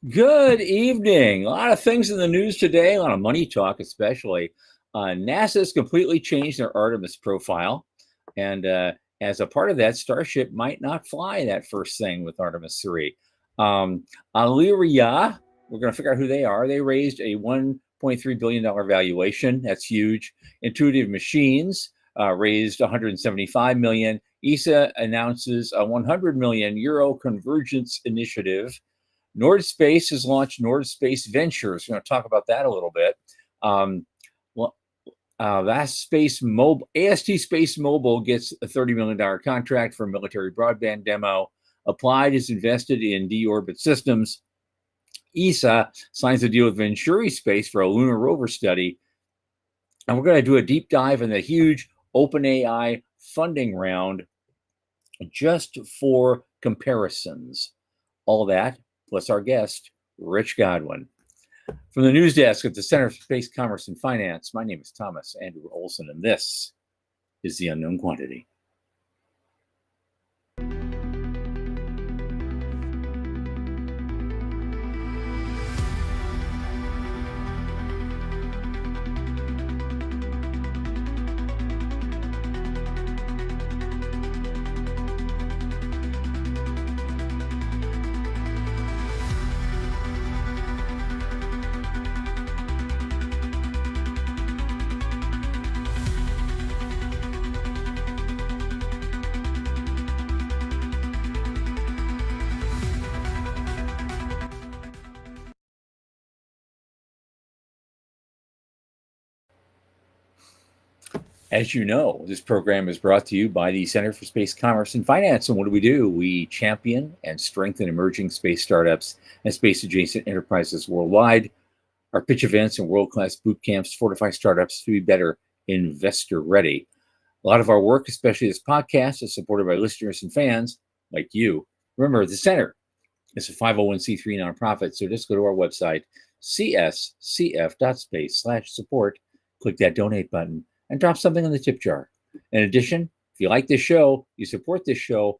Good evening. A lot of things in the news today, a lot of money talk, especially. NASA has completely changed their Artemis profile. And as a part of that, Starship might not fly that first thing with Artemis 3. Illyria, we're going to figure out who they are. They raised a $1.3 billion valuation. That's huge. Intuitive Machines raised 175 million. ESA announces a 100 million euro convergence initiative. Nord Space has launched Nord Space Ventures. We're going to talk about that a little bit. AST Space Mobile gets a $30 million contract for a military broadband demo. Applied is invested in deorbit systems. ESA signs a deal with Venturi Space for a lunar rover study. And we're going to do a deep dive in the huge OpenAI funding round just for comparisons. All that, plus our guest, Rich Godwin. From the news desk at the Center for Space Commerce and Finance, my name is Thomas Andrew Olson, and this is The Unknown Quantity. As you know, this program is brought to you by the Center for Space Commerce and Finance. And what do? We champion and strengthen emerging space startups and space-adjacent enterprises worldwide. Our pitch events and world-class boot camps fortify startups to be better investor-ready. A lot of our work, especially this podcast, is supported by listeners and fans like you. Remember, the Center is a 501c3 nonprofit, so just go to our website, cscf.space/support, click that donate button, and drop something in the tip jar. In addition, if you like this show, you support this show,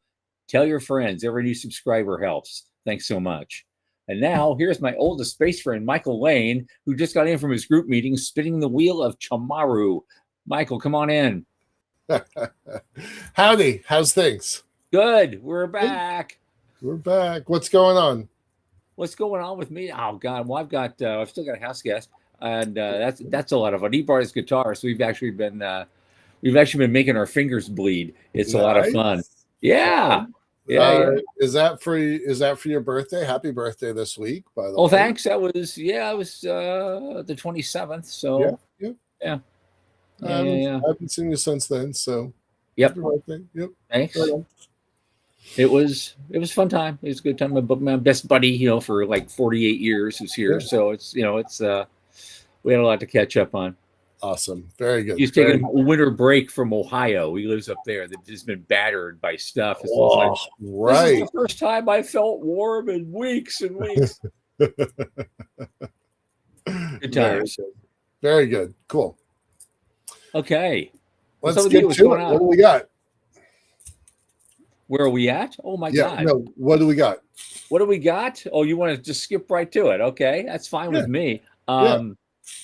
tell your friends. Every new subscriber helps. Thanks so much. And now, here's my oldest space friend, Michael Lane, who just got in from his group meeting, spinning the wheel of Chamaru. Michael, come on in. Howdy. How's things? Good. We're back. We're back. What's going on? What's going on with me? Oh, God. Well, I've still got a house guest. And that's a lot of fun. He brought his guitar, so we've actually been making our fingers bleed. It's nice. A lot of fun. Yeah. Yeah. Is that for your birthday? Happy birthday this week, by the way. Oh, thanks. It was the 27th. So yeah. I haven't seen you since then. So yep. Happy birthday. Yep. Thanks. It was a fun time. It was a good time. My best buddy, for like 48 years was here. Yeah. So it's we had a lot to catch up on. Awesome. Very good. He's taking a winter break from Ohio. He lives up there. They've just been battered by stuff. Right. This is the first time I felt warm in weeks and weeks. Good times. Very good. Cool. Okay. Let's get to it. What do we got? Where are we at? Oh, my God. No, what do we got? What do we got? Oh, you want to just skip right to it? Okay. That's fine with me.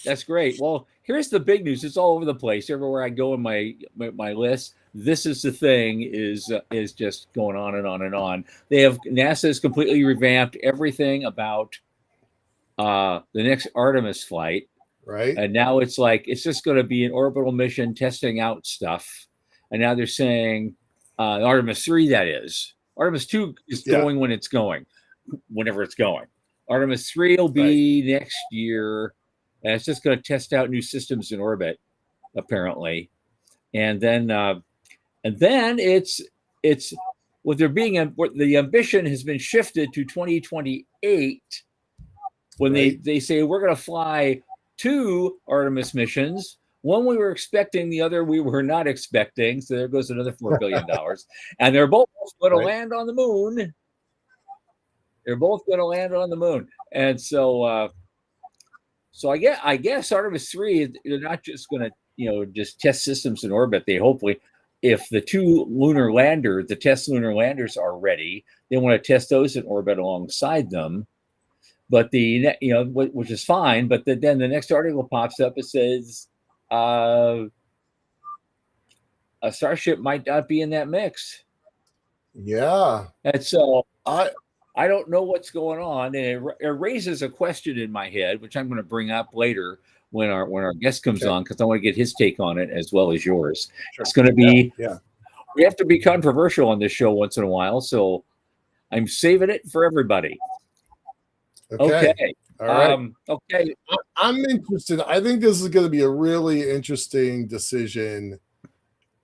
That's great. Well, here's the big news. It's all over the place. Everywhere I go in my list, this is the thing is just going on and on and on. NASA has completely revamped everything about the next Artemis flight. Right. And now it's just going to be an orbital mission testing out stuff. And now they're saying Artemis 3, that is. Artemis 2 is going when it's going, whenever it's going. Artemis 3 will be next year, and it's just going to test out new systems in orbit, apparently. And then it's what the ambition has been shifted to 2028 when they say we're going to fly 2 Artemis missions. One we were expecting, the other we were not expecting. So there goes another $4 billion, and they're both going to land on the moon. They're both going to land on the moon. And so I guess Artemis 3, they're not just going to, just test systems in orbit. They hopefully, if the 2 the test lunar landers are ready, they want to test those in orbit alongside them. but which is fine. But then the next article pops up. It says a Starship might not be in that mix. Yeah. And so I don't know what's going on, and it raises a question in my head, which I'm going to bring up later when our guest comes on, because I want to get his take on it as well as yours. Sure. It's going to be we have to be controversial on this show once in a while, so I'm saving it for everybody. Okay. All right. Okay. I'm interested. I think this is going to be a really interesting decision.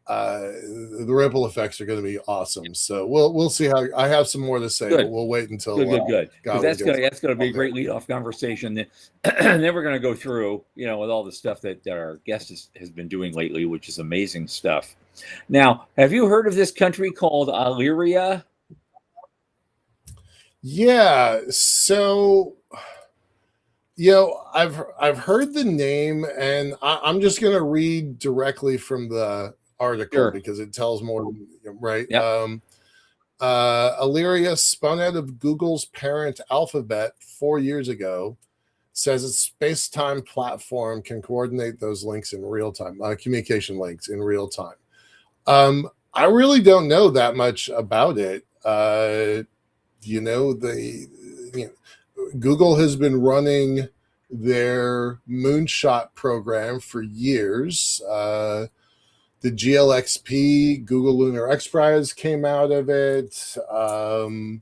The ripple effects are going to be awesome. So we'll see how. I have some more to say, but we'll wait until good. Because that's going to be a great leadoff conversation. And then we're going to go through, with all the stuff that our guest has been doing lately, which is amazing stuff. Now, have you heard of this country called Illyria? Yeah. So, I've heard the name, and I'm just going to read directly from the article because it tells more, right? Yep. Illyria, spun out of Google's parent Alphabet 4 years ago, says its space-time platform can coordinate those links in real time, communication links in real time. I really don't know that much about it. Google has been running their moonshot program for years. The GLXP, Google Lunar X Prize, came out of it. Some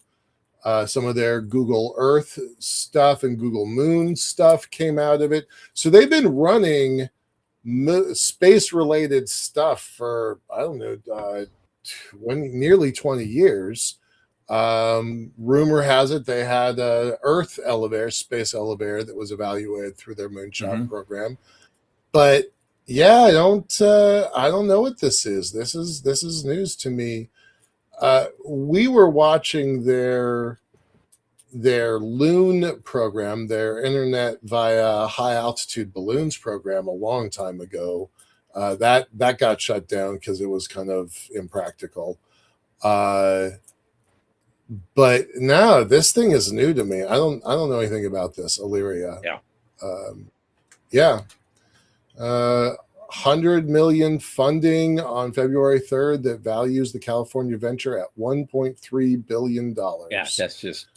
of their Google Earth stuff and Google Moon stuff came out of it. So they've been running space-related stuff for, I don't know, nearly 20 years. Rumor has it they had a Earth elevator, space elevator that was evaluated through their moonshot program. But yeah, I don't know what this is. This is news to me. We were watching their Loon program, their internet via high altitude balloons program a long time ago. That got shut down because it was kind of impractical. But no, this thing is new to me. I don't know anything about this, Illyria. Yeah. 100 million funding on February 3rd that values the California venture at $1.3 billion. Yeah, that's just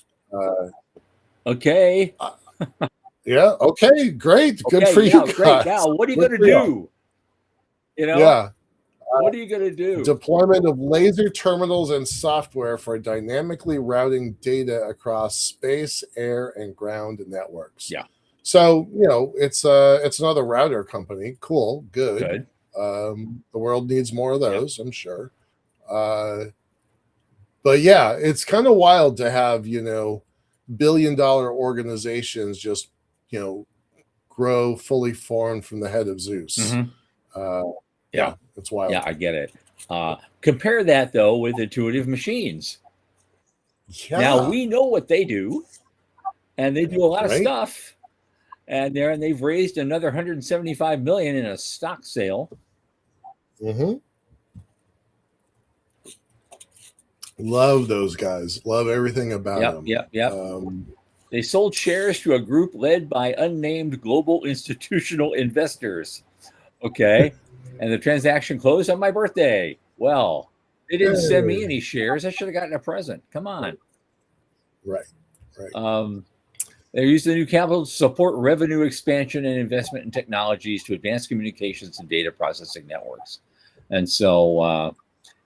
okay. Yeah. Okay. Great. Good for you guys. Great. Now, what are you going to do? What are you going to do? Deployment of laser terminals and software for dynamically routing data across space, air, and ground networks. Yeah. So, it's another router company. Cool. Good. The world needs more of those, I'm sure. But yeah, it's kind of wild to have, billion-dollar organizations just, grow fully formed from the head of Zeus. Mm-hmm. Yeah, it's wild. Yeah, I get it. Compare that, though, with Intuitive Machines. Yeah. Now, we know what they do, and they do a lot of stuff. And they've raised another $175 million in a stock sale. Mm-hmm. Love those guys. Love everything about them. Yep. They sold shares to a group led by unnamed global institutional investors. Okay. And the transaction closed on my birthday. Well, they didn't send me any shares. I should have gotten a present. Come on. Right. They used the new capital to support revenue expansion and investment in technologies to advance communications and data processing networks. And so,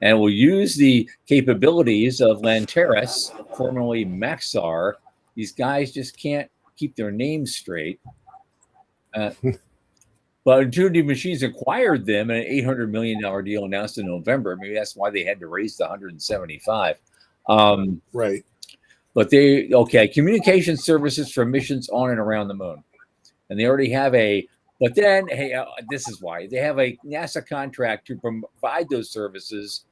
and we'll use the capabilities of Lanteris, formerly Maxar. These guys just can't keep their names straight. But Intuitive Machines acquired them in an $800 million deal announced in November. Maybe that's why they had to raise the 175. Right. But communication services for missions on and around the moon. And they already have this is why. They have a NASA contract to provide those services,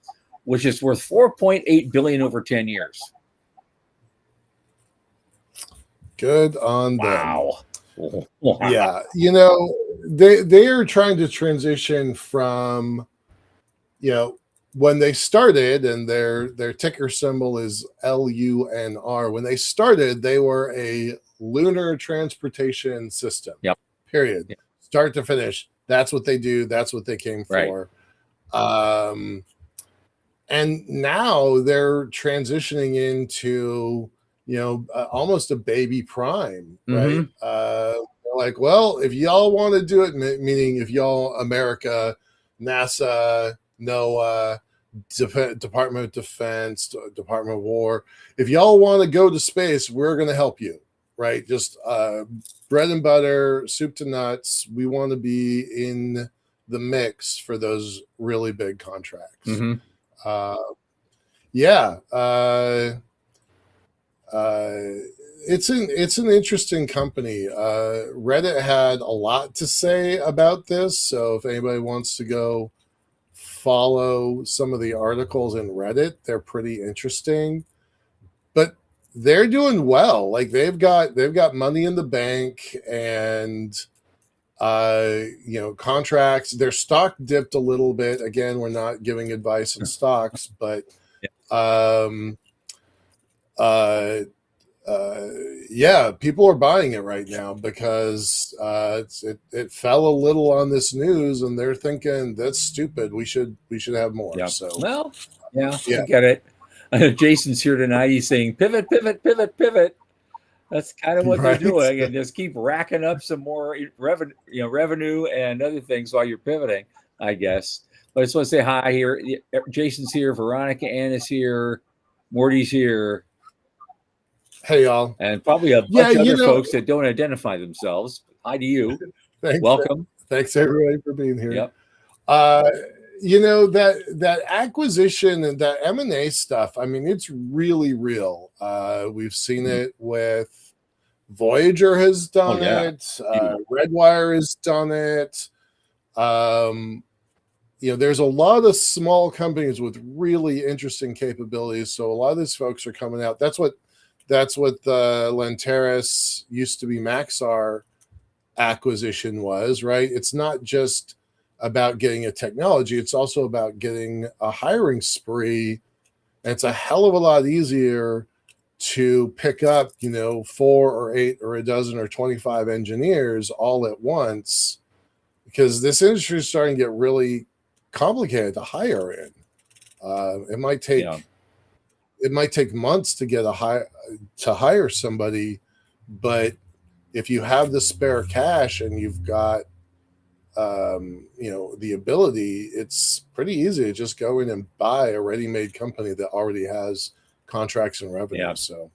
which is worth $4.8 billion over 10 years. Good on them. Wow. Yeah. They are trying to transition from, when they started, and their ticker symbol is LUNR. When they started, they were a lunar transportation system. Yep. Period. Yep. Start to finish. That's what they do. That's what they came for. Right. And now they're transitioning into, almost a baby prime, right? They're like, well, if y'all want to do it, meaning if y'all, America, NASA, NOAA, Department of Defense, Department of War, if y'all want to go to space, we're going to help you, right? Just bread and butter, soup to nuts. We want to be in the mix for those really big contracts. It's an interesting company. Reddit had a lot to say about this, so if anybody wants to go follow some of the articles in Reddit, they're pretty interesting. But they're doing well. Like they've got money in the bank, and contracts. Their stock dipped a little bit. Again, we're not giving advice in stocks, but people are buying it right now because it fell a little on this news, and they're thinking that's stupid. We should have more. Yeah. So I get it. Jason's here tonight. He's saying pivot, pivot, pivot, pivot. That's kind of what they're doing, and just keep racking up some more revenue and other things while you're pivoting, I guess. But I just want to say hi here. Jason's here. Veronica Ann is here. Morty's here. Hey, y'all. And probably a bunch of other folks that don't identify themselves. Hi to you. Welcome. Thanks, everybody, for being here. Yep. That acquisition and that M&A stuff, I mean, it's really real. We've seen it with Voyager has done it. Redwire has done it. There's a lot of small companies with really interesting capabilities. So a lot of these folks are coming out. That's what Lanteris used to be Maxar acquisition was, right? It's not just about getting a technology. It's also about getting a hiring spree. And it's a hell of a lot easier to pick up, 4 or 8 or a dozen or 25 engineers all at once, because this industry is starting to get really complicated to hire in. It might take months to get to hire somebody, but if you have the spare cash and you've got the ability, it's pretty easy to just go in and buy a ready-made company that already has contracts and revenue. Yeah. So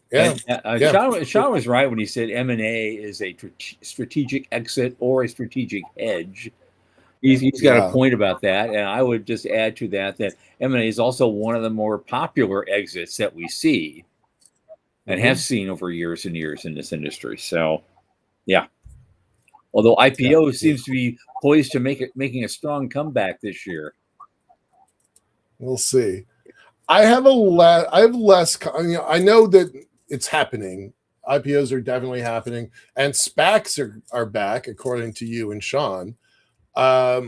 Sean was right when he said M&A is a strategic exit or a strategic hedge. He's got a point about that, and I would just add to that M&A is also one of the more popular exits that we see and have seen over years and years in this industry. So, although IPO seems to be poised to making a strong comeback this year. We'll see. I have less. I know that it's happening. IPOs are definitely happening, and SPACs are back, according to you and Sean. I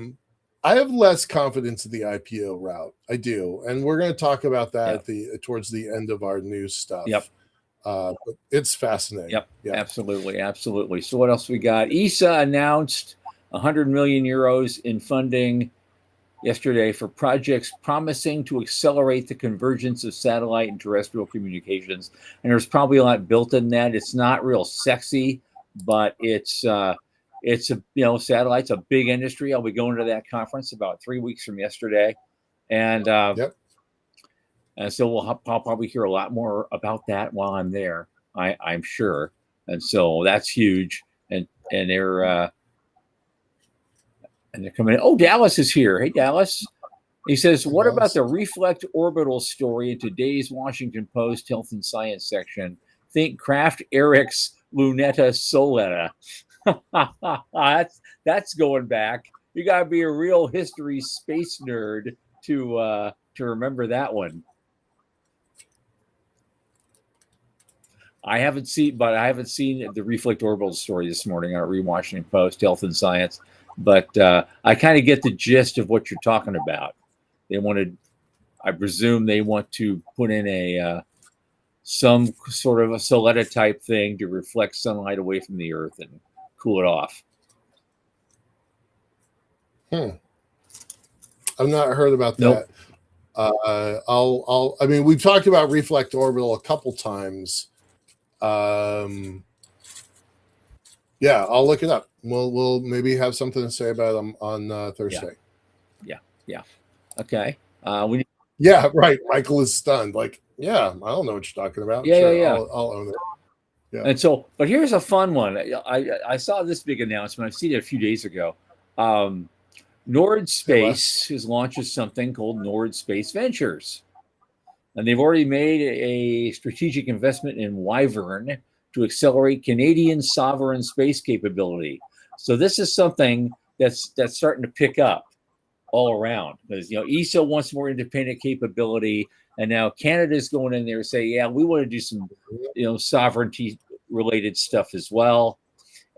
have less confidence in the IPO route. I do, and we're going to talk about that towards the end of our news stuff. But it's fascinating. Absolutely. So what else we got? ESA announced 100 million euros in funding yesterday for projects promising to accelerate the convergence of satellite and terrestrial communications. And there's probably a lot built in that. It's not real sexy, but it's satellite's a big industry. I'll be going to that conference about 3 weeks from yesterday. And and so I'll probably hear a lot more about that while I'm there, I'm sure. And so that's huge. And they're coming in. Oh, Dallas is here. Hey, Dallas. He says, what about the Reflect Orbital story in today's Washington Post Health and Science section? Think Kraft Eric's Luneta Soletta. That's going back. You got to be a real history space nerd to remember that one. I haven't seen the Reflect Orbital story this morning on Washington Post Health and Science, but I kind of get the gist of what you're talking about. They wanted I presume they want to put in a some sort of a soletta type thing to reflect sunlight away from the Earth and cool it off. I've not heard about Nope. that. I mean, we've talked about reflect orbital a couple times. Yeah, I'll look it up. We'll maybe have something to say about them on Thursday. Yeah. Okay. Yeah, right. Michael is stunned. Like, yeah, I don't know what you're talking about. Yeah, sure, yeah. I'll own it. Yeah. And so, but here's a fun one. I saw this big announcement. I've seen it a few days ago. Nord Space is launches something called Nord Space Ventures. And they've already made a strategic investment in Wyvern to accelerate Canadian sovereign space capability. So this is something that's starting to pick up all around, because ESO wants more independent capability, and now Canada's going in there and say, yeah, we want to do some sovereignty related stuff as well.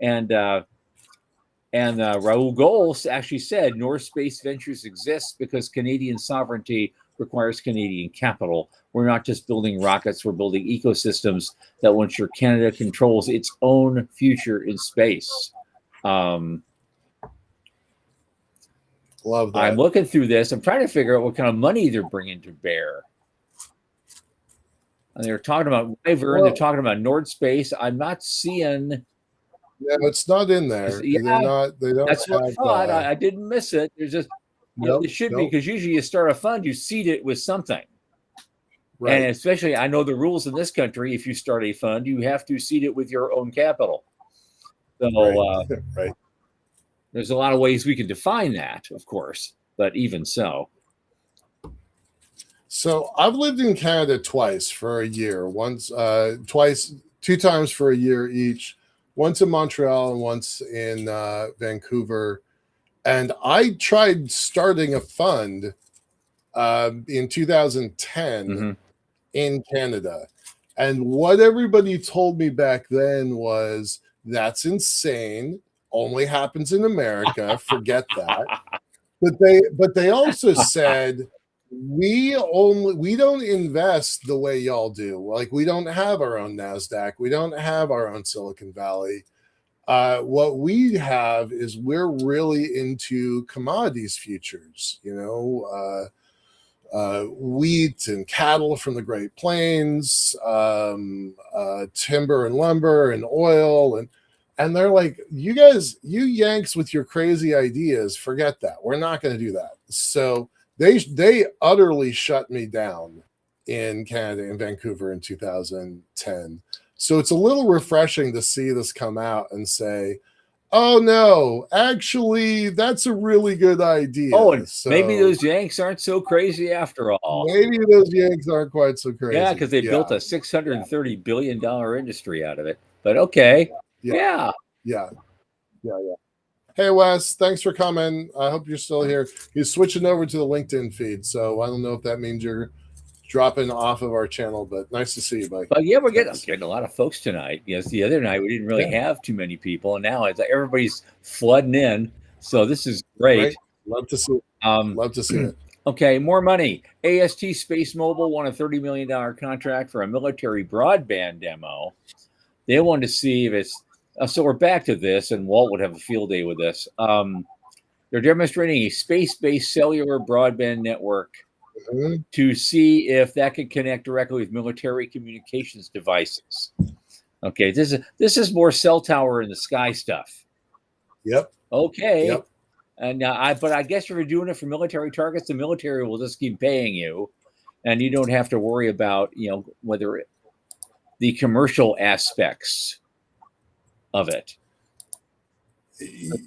And Raoul Gols actually said North Space Ventures exists because Canadian sovereignty requires Canadian capital. We're not just building rockets, we're building ecosystems that will ensure Canada controls its own future in space. Love that. I'm looking through this. I'm trying to figure out what kind of money they're bringing to bear. And they're talking about Wyvern. They're talking about Nord Space. I'm not seeing. Yeah, it's not in there. Yeah, they're not. They don't. That's what I thought. I didn't miss it. There's just it should be, because usually you start a fund, you seed it with something. Right. And especially, I know the rules in this country. If you start a fund, you have to seed it with your own capital. So right. There's a lot of ways we can define that, of course, but even so. So I've lived in Canada twice for a year. Twice, 2 times for a year each. Once in Montreal and once in Vancouver. And I tried starting a fund in 2010 in Canada. And what everybody told me back then was, that's insane. Only happens in America. Forget that. But they also said, we don't invest the way y'all do. Like, we don't have our own NASDAQ. We don't have our own Silicon Valley. What we have is, we're really into commodities futures, wheat and cattle from the Great Plains, timber and lumber and oil. And they're like, you guys, you Yanks with your crazy ideas, forget that. We're not going to do that. So they utterly shut me down in Canada, in Vancouver in 2010. So it's a little refreshing to see this come out and say, oh no, actually, that's a really good idea. Oh, and maybe those Yanks aren't so crazy after all. Maybe those Yanks aren't quite so crazy. Yeah, because they built a $630 billion industry out of it. But okay. Yeah. Hey, Wes, thanks for coming. I hope you're still here. He's switching over to the LinkedIn feed, so I don't know if that means you're dropping off of our channel, but nice to see you, buddy. But yeah, we're getting a lot of folks tonight. Yes, the other night we didn't really have too many people, and now it's like everybody's flooding in. So this is great. Love to see it. Love to see it. Okay, more money. AST Space Mobile won a $30 million contract for a military broadband demo. They wanted to see if it's so we're back to this, and Walt would have a field day with this. They're demonstrating a space-based cellular broadband network to see if that can connect directly with military communications devices. Okay, this is more cell tower in the sky stuff. Yep. Okay. Yep. And I guess if you're doing it for military targets, the military will just keep paying you, and you don't have to worry about whether the commercial aspects of it.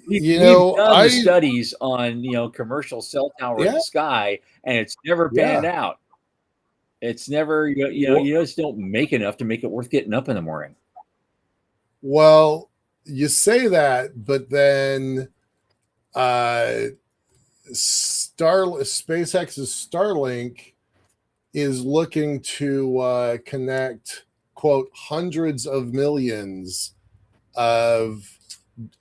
We've done the studies on commercial cell tower in the sky, and it's never panned out. It's never you just don't make enough to make it worth getting up in the morning. Well, you say that, but then SpaceX's Starlink is looking to connect, quote, hundreds of millions of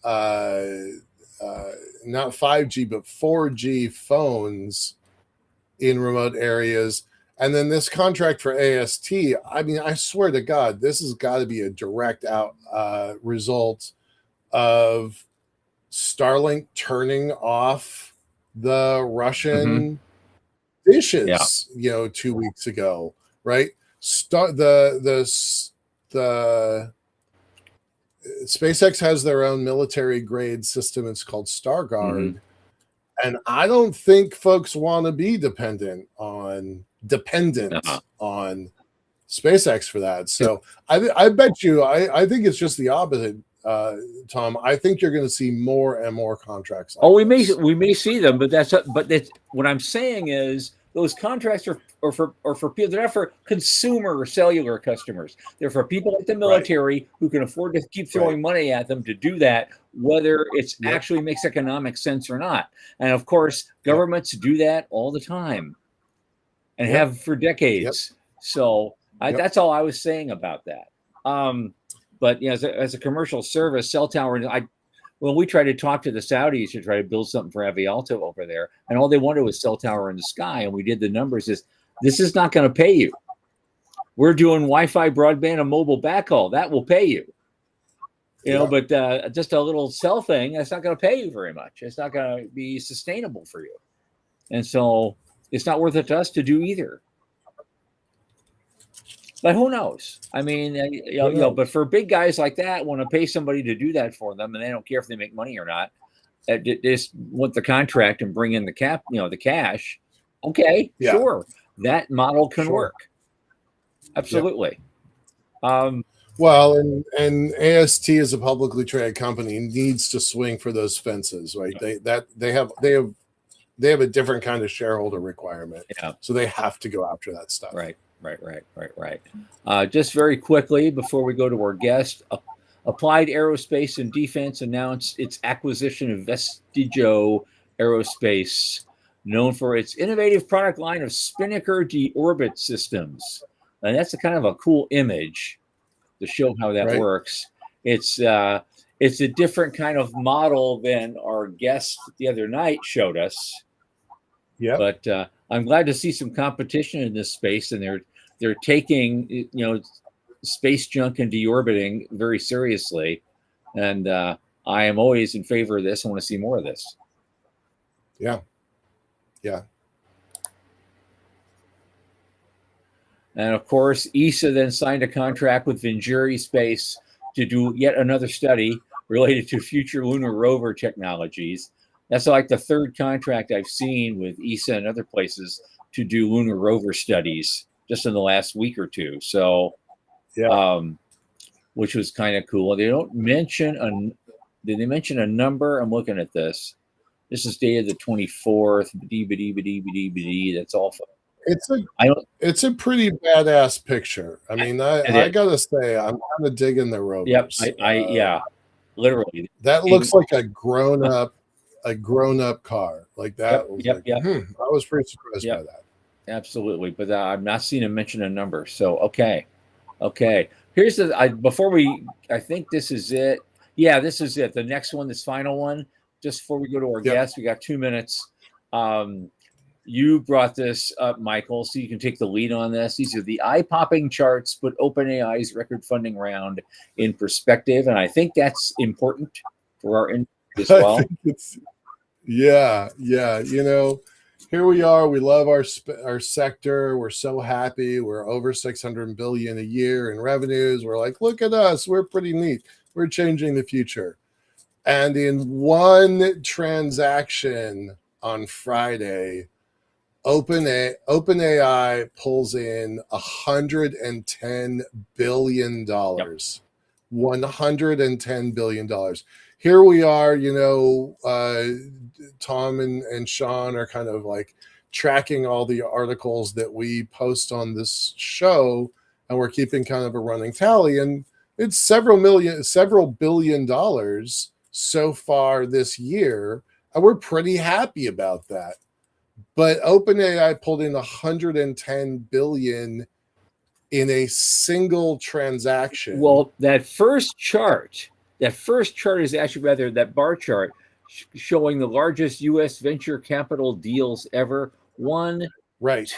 not 5G but 4G phones in remote areas. And then this contract for AST, I mean, I swear to God, this has got to be a direct result of Starlink turning off the Russian dishes, 2 weeks ago, right? The SpaceX has their own military grade system. It's called Starguard. And I don't think folks want to be dependent on SpaceX for that. So I bet you, I think it's just the opposite, Tom. I think you're going to see more and more contracts. We may see them, but that's what I'm saying is those contracts are for people. They're not for consumer or cellular customers. They're for people like the military who can afford to keep throwing money at them to do that, whether it's actually makes economic sense or not. And of course, governments do that all the time and have for decades. So that's all I was saying about that. But as a commercial service, cell tower, when we tried to talk to the Saudis to try to build something for Avialto over there, and all they wanted was cell tower in the sky, and we did the numbers, this is not going to pay you. We're doing Wi-Fi, broadband, and mobile backhaul. That will pay you. But just a little cell thing, that's not going to pay you very much. It's not going to be sustainable for you. And so it's not worth it to us to do either. But who knows? I mean, but for big guys like that, want to pay somebody to do that for them, and they don't care if they make money or not. They just want the contract and bring in the cash. Okay, sure, that model can work. Absolutely. Well, and AST as a publicly traded company needs to swing for those fences, right? They have a different kind of shareholder requirement, so they have to go after that stuff. Right. Just very quickly before we go to our guest, Applied Aerospace and Defense announced its acquisition of Vestigio Aerospace, known for its innovative product line of Spinnaker deorbit systems. And that's a kind of a cool image to show how that works. It's a different kind of model than our guest the other night showed us. Yeah. But I'm glad to see some competition in this space, and they're taking space junk and deorbiting very seriously, and I am always in favor of this. I want to see more of this. Yeah. And of course, ESA then signed a contract with Vingeri Space to do yet another study related to future lunar rover technologies. That's like the third contract I've seen with ESA and other places to do lunar rover studies just in the last week or two. So, which was kind of cool. They don't mention did they mention a number? I'm looking at this. This is dated the 24th. That's all. It's a pretty badass picture. I mean, I gotta say, I'm kind of digging the rovers. Yep, literally. That looks like a grown up car like that. I was pretty surprised by that. Absolutely, but I've not seen him mention a number. So okay. Here's I think this is it. Yeah, this is it. The next one, this final one. Just before we go to our guest, we got 2 minutes. You brought this up, Michael, so you can take the lead on this. These are the eye-popping charts, put OpenAI's record funding round in perspective, and I think that's important for our industry as well. Yeah. Here we are. We love our sector. We're so happy. We're over $600 billion a year in revenues. We're like, look at us. We're pretty neat. We're changing the future. And in one transaction on Friday, OpenAI pulls in $110 billion. $110 billion. Here we are, Tom and Sean are kind of like tracking all the articles that we post on this show, and we're keeping kind of a running tally. And it's several billion dollars so far this year, and we're pretty happy about that. But OpenAI pulled in $110 billion in a single transaction. Well, that first chart is actually rather that bar chart showing the largest U.S. venture capital deals ever. $1 Right.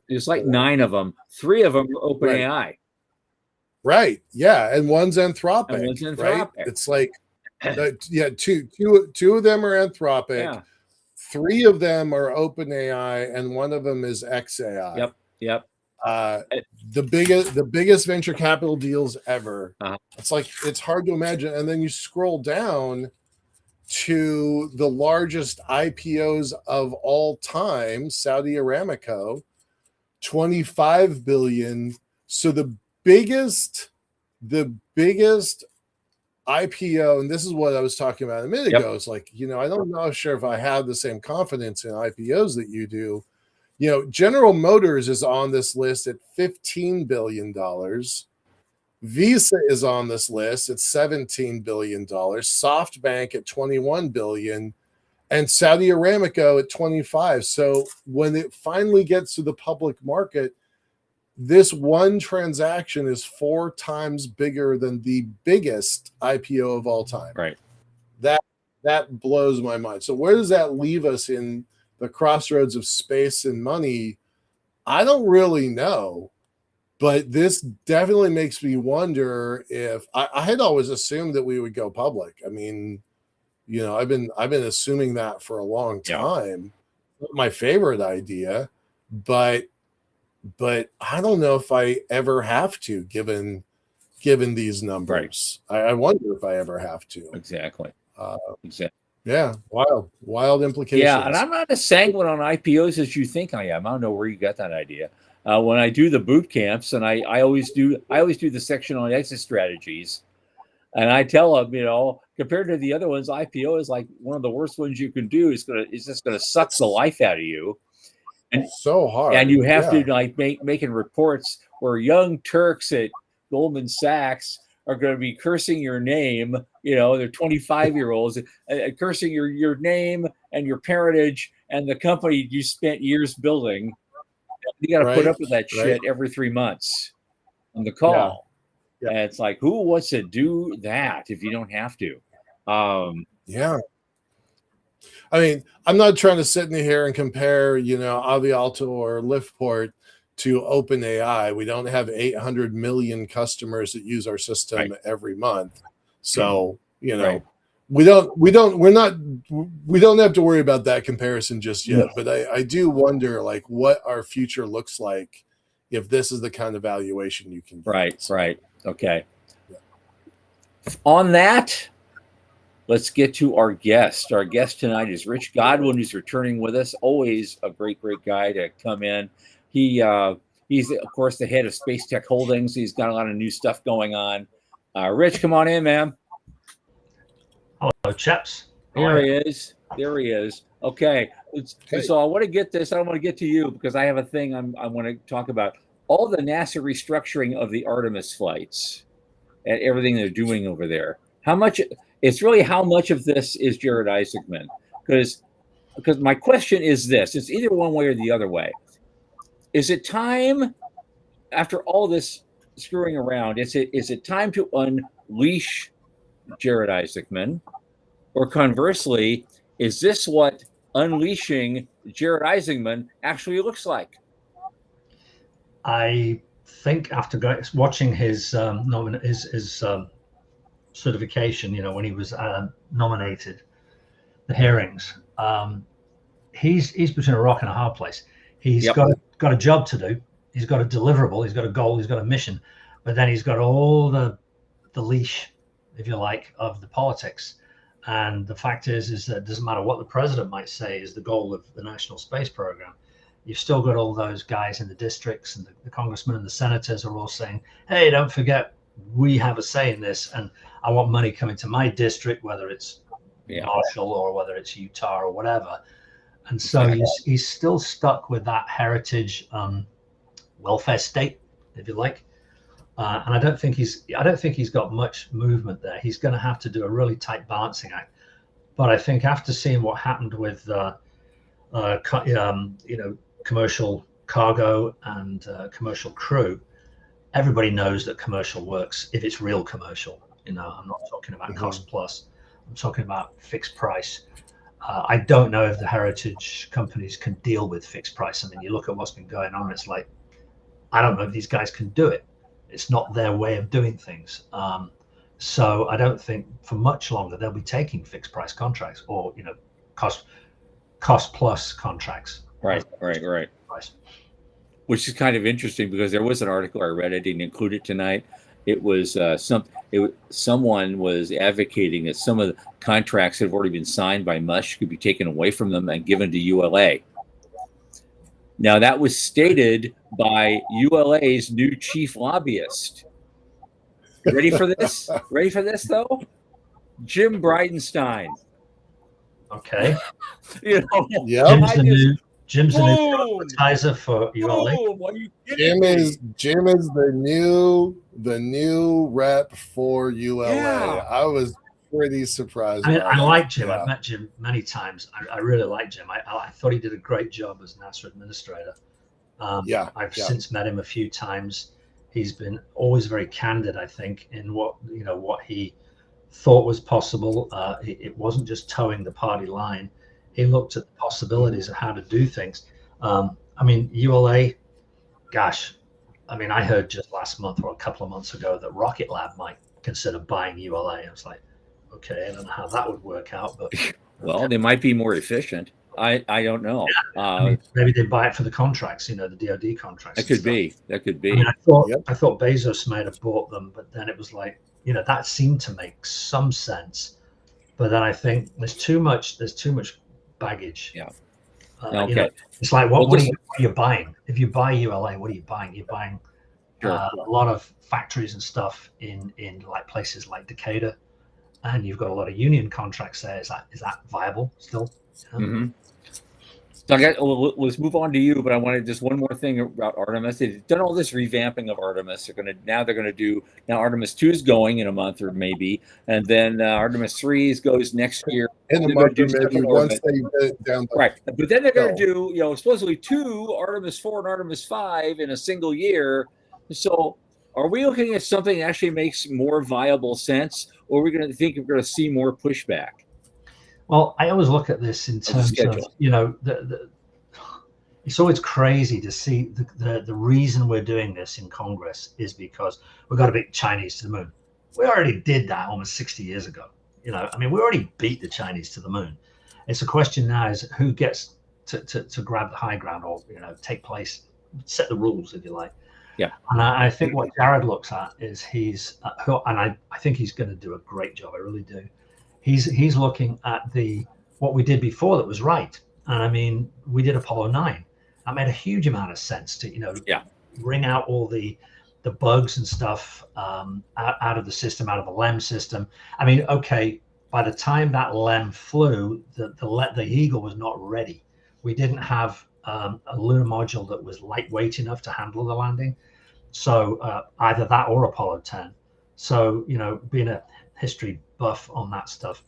There's like 9 of them. 3 of them are OpenAI. Right. Yeah. And one's Anthropic. And one's Anthropic. Right. It's like, two of them are Anthropic. Yeah. 3 of them are OpenAI, and one of them is XAI. Yep. The biggest venture capital deals ever. Uh-huh. It's like, it's hard to imagine. And then you scroll down to the largest IPOs of all time, Saudi Aramco, 25 billion. So the biggest IPO, and this is what I was talking about a minute ago. It's like, I don't know sure if I have the same confidence in IPOs that you do. General Motors is on this list at $15 billion. Visa is on this list at $17 billion. SoftBank at $21 billion. And Saudi Aramco at 25. So when it finally gets to the public market, this one transaction is 4 times bigger than the biggest IPO of all time. Right. That blows my mind. So where does that leave us in the crossroads of space and money? I don't really know, but this definitely makes me wonder if I had always assumed that we would go public. I mean, I've been assuming that for a long time. Not my favorite idea, but I don't know if I ever have to, given these numbers. Right. I wonder if I ever have to. Exactly. Yeah, wild implications. Yeah, and I'm not as sanguine on IPOs as you think I am. I don't know where you got that idea. When I do the boot camps, and I always do the section on exit strategies, and I tell them, compared to the other ones, IPO is like one of the worst ones you can do. It's just gonna suck the life out of you. And so hard, and you have to like making reports where young Turks at Goldman Sachs are going to be cursing your name. They're 25-year-olds cursing your name and your parentage and the company you spent years building. You got to put up with that shit every 3 months on the call. Yeah. And it's like, who wants to do that if you don't have to? I mean, I'm not trying to sit in here and compare, Avialto or Liftport to OpenAI. We don't have 800 million customers that use our system every month. So, we don't have to worry about that comparison just yet. No. But I do wonder, like, what our future looks like if this is the kind of valuation you can get. Right. Okay. Yeah. On that, let's get to our guest. Our guest tonight is Rich Godwin, who's returning with us. Always a great guy to come in. He's, of course, the head of Space Tech Holdings. He's got a lot of new stuff going on. Rich, come on in, man. Hello, chaps. There he is. Okay. So I want to get this. I don't want to get to you because I have a thing I want to talk about. All the NASA restructuring of the Artemis flights and everything they're doing over there. How much of this is Jared Isaacman? Because my question is this. It's either one way or the other way. Is it time, after all this screwing around, is it time to unleash Jared Isaacman? Or conversely, is this what unleashing Jared Isaacman actually looks like? I think after watching his certification, when he was nominated, the hearings, he's between a rock and a hard place. He's got a job to do. He's got a deliverable. He's got a goal. He's got a mission. But then he's got all the leash, if you like, of the politics. And the fact is that it doesn't matter what the president might say is the goal of the National Space Program. You've still got all those guys in the districts, and the congressmen and the senators are all saying, hey, don't forget, we have a say in this, and I want money coming to my district, whether it's Marshall or whether it's Utah or whatever. And so he's still stuck with that heritage welfare state, if you like. And I don't think he's got much movement there. He's going to have to do a really tight balancing act. But I think after seeing what happened with commercial cargo and commercial crew, everybody knows that commercial works if it's real commercial. I'm not talking about cost plus. I'm talking about fixed price. I don't know if the heritage companies can deal with fixed price. I mean, you look at what's been going on, it's like, I don't know if these guys can do it. It's not their way of doing things. So I don't think for much longer they'll be taking fixed price contracts or, cost plus contracts. Right. Price. Which is kind of interesting because there was an article I read. I didn't include it tonight. It was someone was advocating that some of the contracts that have already been signed by Musk could be taken away from them and given to ULA. Now that was stated by ULA's new chief lobbyist. Ready for this? Ready for this though? Jim Bridenstine. Okay. Yep. Jim's the new advertiser for ULA. Jim is the new rep for ULA. Yeah. I was pretty surprised. I like Jim. Yeah. I've met Jim many times. I really like Jim. I thought he did a great job as NASA administrator. I've since met him a few times. He's been always very candid, I think, in what he thought was possible. It wasn't just towing the party line. He looked at the possibilities of how to do things. ULA, gosh, I heard just last month or a couple of months ago that Rocket Lab might consider buying ULA. I was like, okay, I don't know how that would work out, but well, they might be more efficient. I don't know. Yeah, maybe they buy it for the contracts, the DoD contracts. That could be. I thought Bezos might have bought them, but then it was like, that seemed to make some sense. But then I think there's too much baggage. Yeah. Okay. It's like what are you buying? If you buy ULA, what are you buying? You're buying a lot of factories and stuff in like places like Decatur, and you've got a lot of union contracts there. Is that viable still? Mm-hmm. So let's move on to you, but I wanted just one more thing about Artemis. They've done all this revamping of Artemis. They're going to do Artemis 2 is going in a month or maybe, and then Artemis 3 goes next year. In a month or maybe once they get it down. Right, but then they're going to do supposedly 2 Artemis 4 and Artemis 5 in a single year. So are we looking at something that actually makes more viable sense, or are we going to think we're going to see more pushback? Well, I always look at this in terms of, it's always crazy to see the reason we're doing this in Congress is because we've got to beat Chinese to the moon. We already did that almost 60 years ago. We already beat the Chinese to the moon. It's a question now is who gets to grab the high ground or, take place, set the rules, if you like. Yeah. And I think what Jared looks at is I think he's going to do a great job. I really do. He's looking at what we did before that was right. And we did Apollo 9. That made a huge amount of sense to, wring out all the bugs and stuff out of the system, out of the LEM system. Okay, by the time that LEM flew, the Eagle was not ready. We didn't have a lunar module that was lightweight enough to handle the landing. So either that or Apollo 10. So, being a history buff on that stuff,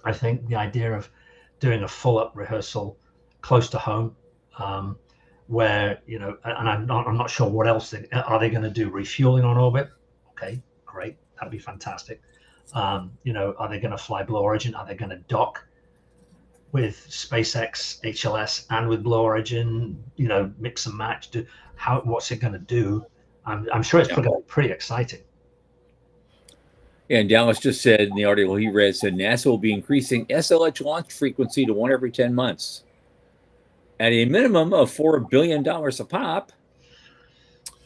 I think the idea of doing a full-up rehearsal close to home, where and I'm not sure what else are they going to do. Refueling on orbit? Okay, great, that'd be fantastic. Are they going to fly Blue Origin? Are they going to dock with SpaceX HLS and with Blue Origin? Mix and match. What's it going to do? I'm sure it's pretty exciting. And Dallas just said in the article he read, said NASA will be increasing SLH launch frequency to 1 every 10 months at a minimum of $4 billion a pop.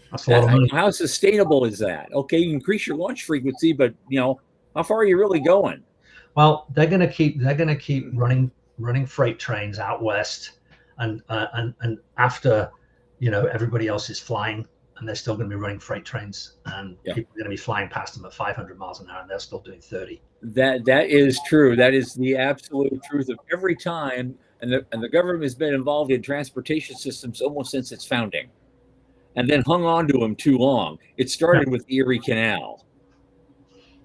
That's a lot of money. How sustainable is that? Okay, you increase your launch frequency, but how far are you really going? Well, they're going to keep running freight trains out west, and after everybody else is flying. And they're still going to be running freight trains, and people are going to be flying past them at 500 miles an hour, and they're still doing 30. That is true. That is the absolute truth of every time. And the government has been involved in transportation systems almost since its founding, and then hung on to them too long. It started with the Erie Canal,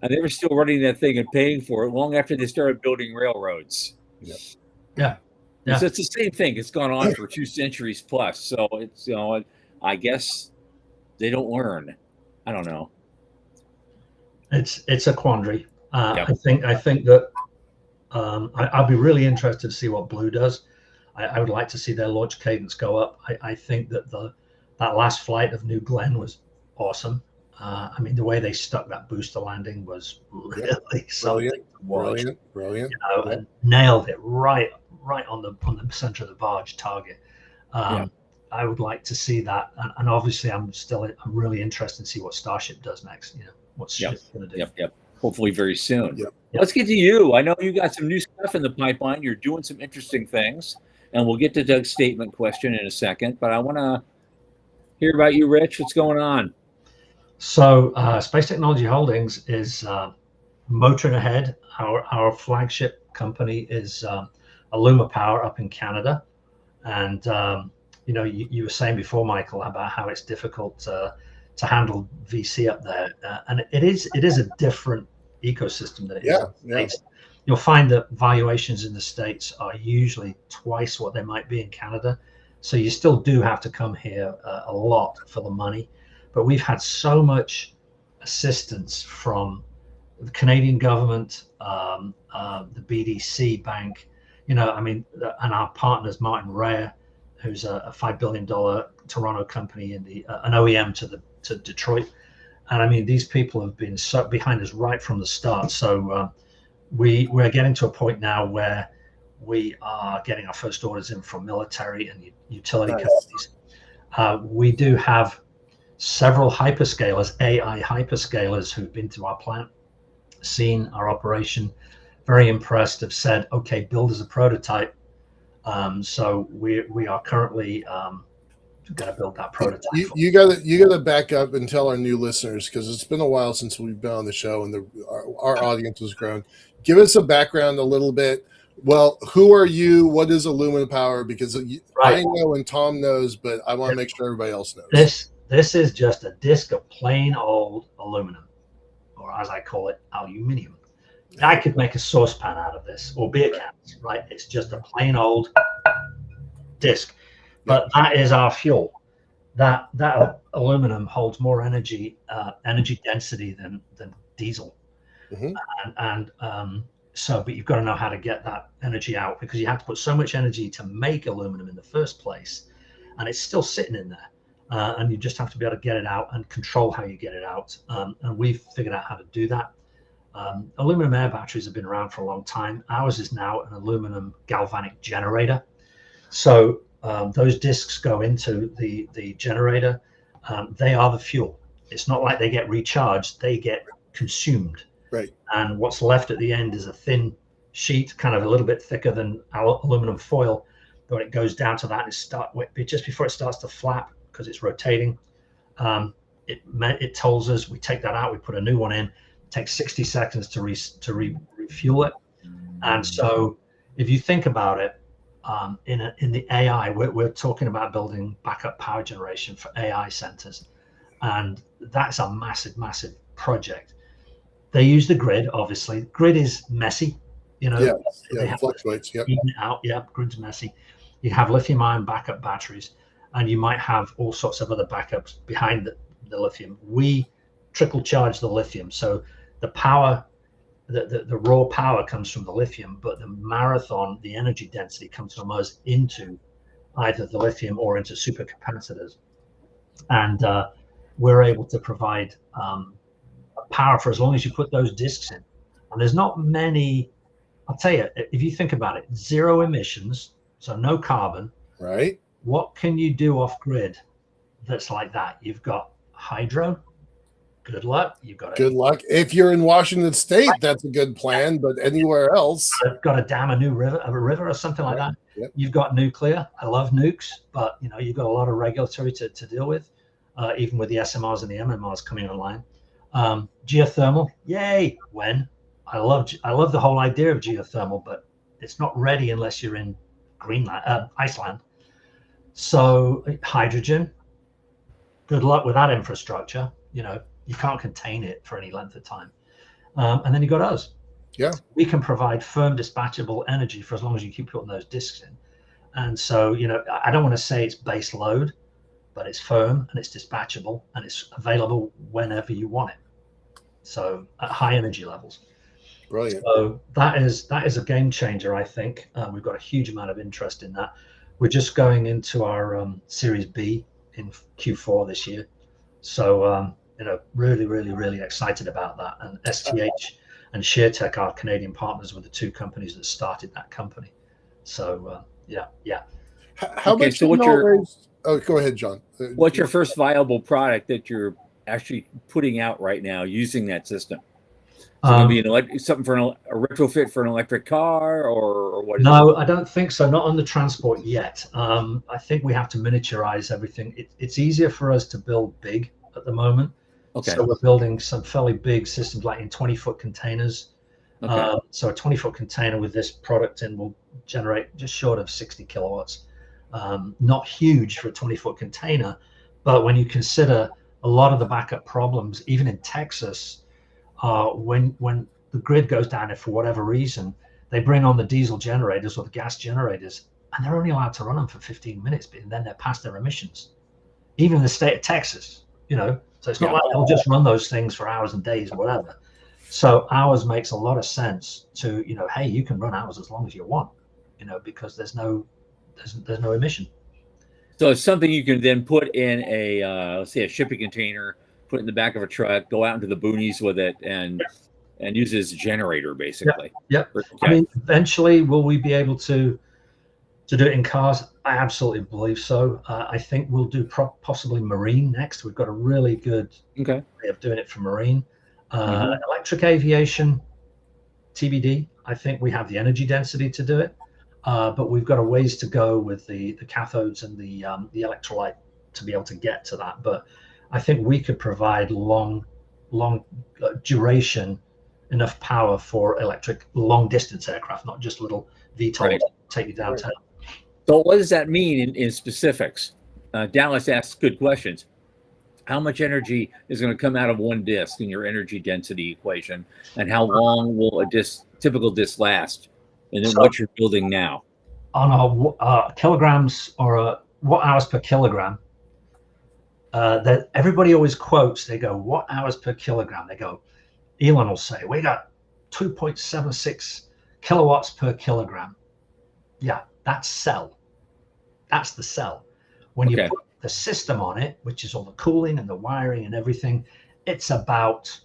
and they were still running that thing and paying for it long after they started building railroads. Yeah. So it's the same thing. It's gone on for 2 centuries plus. So it's I guess. They don't learn. I don't know. It's a quandary. I think that I'd be really interested to see what Blue does. I would like to see their launch cadence go up. I think that that last flight of New Glenn was awesome. I mean, the way they stuck that booster landing was really something to watch. Brilliant. You know, and nailed it right on the center of the barge target. I would like to see that, and obviously, I'm really interested to see what Starship does next. You know, what's Ship going to do? Yep. Hopefully, very soon. Yep. Let's get to you. I know you got some new stuff in the pipeline. You're doing some interesting things, and we'll get to Doug's statement question in a second. But I want to hear about you, Rich. What's going on? So, Space Technology Holdings is motoring ahead. Our flagship company is Illuma Power up in Canada, and you know, you were saying before, Michael, about how it's difficult to handle VC up there, and it is a different ecosystem than it is in the States. You'll find that valuations in the States are usually twice what they might be in Canada, so you still do have to come here a lot for the money. But we've had so much assistance from the Canadian government, the BDC bank, you know, I mean, and our partners, Martin Rare, who's a $5 billion Toronto company in an OEM to Detroit. And I mean, these people have been so behind us right from the start. So we're getting to a point now where we are getting our first orders in from military and utility companies. We do have several hyperscalers, AI hyperscalers, who've been to our plant, seen our operation, very impressed, have said, okay, build as a prototype. So we are currently going to build that prototype. You gotta back up and tell our new listeners, because it's been a while since we've been on the show and our audience has grown. Give us a background a little bit. Well, who are you? What is Illuma Power? Because I know and Tom knows, but I want to make sure everybody else knows. This is just a disc of plain old aluminum, or as I call it, aluminium. I could make a saucepan out of this, or beer cans, right? It's just a plain old disc. But that is our fuel. That aluminum holds more energy density than diesel. So, but you've got to know how to get that energy out, because you have to put so much energy to make aluminum in the first place, and it's still sitting in there. And you just have to be able to get it out and control how you get it out. And we've figured out how to do that. Aluminum air batteries have been around for a long time. Ours is now an aluminum galvanic generator. So those discs go into the generator. They are the fuel. It's not like they get recharged, they get consumed. Right. And what's left at the end is a thin sheet, kind of a little bit thicker than aluminum foil. But when it goes down to that, just before it starts to flap, because it's rotating, it tells us, we take that out, we put a new one in. It takes 60 seconds to refuel it. And so if you think about it, in the AI, we're talking about building backup power generation for AI centers, and that's a massive project. They use the grid. Obviously, grid is messy, you know. It fluctuates. Even out, grid's messy. You have lithium-ion backup batteries, and you might have all sorts of other backups behind the lithium. We trickle charge the lithium, so the power, the raw power comes from the lithium, but the energy density comes from us into either the lithium or into supercapacitors, and we're able to provide power for as long as you put those discs in. And there's not many. I'll tell you, if you think about it, zero emissions, so no carbon. Right. What can you do off grid that's like that? You've got hydro. Good luck. Good luck. If you're in Washington State, that's a good plan. But anywhere else, I've got to dam a river or something like that. Yep. You've got nuclear. I love nukes, but you know you've got a lot of regulatory to deal with, even with the SMRs and the MMRs coming online. Geothermal, yay! When I love the whole idea of geothermal, but it's not ready unless you're in Greenland, Iceland. So hydrogen. Good luck with that infrastructure. You know, you can't contain it for any length of time. And then you've got us. Yeah. We can provide firm dispatchable energy for as long as you keep putting those discs in. And so, you know, I don't want to say it's base load, but it's firm and it's dispatchable and it's available whenever you want it. So at high energy levels. Brilliant. So that is a game changer, I think. We've got a huge amount of interest in that. We're just going into our Series B in Q4 this year. So, really, really, really excited about that. And STH and ShareTech, our Canadian partners, were the two companies that started that company. So, yeah. How Okay, much so do you what's your- always? Oh, go ahead, John. What's your first viable product that you're actually putting out right now using that system? Is it going to be something for a retrofit for an electric car, or what is it? No, I don't think so. Not on the transport yet. I think we have to miniaturize everything. It's easier for us to build big at the moment. Okay. So we're building some fairly big systems, like in 20-foot containers. Okay. So a 20-foot container with this product in will generate just short of 60 kilowatts. Not huge for a 20-foot container, but when you consider a lot of the backup problems, even in Texas, when the grid goes down, if for whatever reason they bring on the diesel generators or the gas generators, and they're only allowed to run them for 15 minutes, but then they're past their emissions. Even in the state of Texas, so it's not like they'll just run those things for hours and days or whatever. So ours makes a lot of sense to, hey, you can run ours as long as you want, because there's no emission. So it's something you can then put in let's say a shipping container, put it in the back of a truck, go out into the boonies with it, and use it as a generator, basically. Yep. Okay. I mean, eventually, will we be able to do it in cars? I absolutely believe so. I think we'll do possibly marine next. We've got a really good way of doing it for marine. Electric aviation, TBD. I think we have the energy density to do it, but we've got a ways to go with the cathodes and the electrolyte to be able to get to that. But I think we could provide long duration, enough power for electric long distance aircraft, not just little VTOLs take you downtown. So what does that mean in specifics? Dallas asks good questions. How much energy is going to come out of one disk in your energy density equation, and how long will a typical disk last? And then what you're building now? On a kilograms or watt hours per kilogram, that everybody always quotes, they go, watt hours per kilogram. They go, Elon will say, we got 2.76 kilowatts per kilogram. Yeah, that's cell. That's the cell. When you put the system on it, which is all the cooling and the wiring and everything, it's about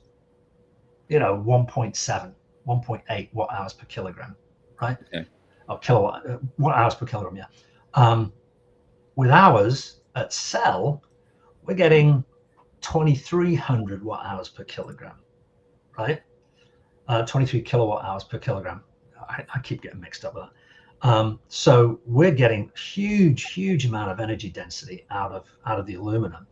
1.7, 1.8 watt hours per kilogram, right? Or watt hours per kilogram, yeah. With ours at cell, we're getting 2,300 watt hours per kilogram, right? 23 kilowatt hours per kilogram. I keep getting mixed up with that. So we're getting huge amount of energy density out of the aluminum.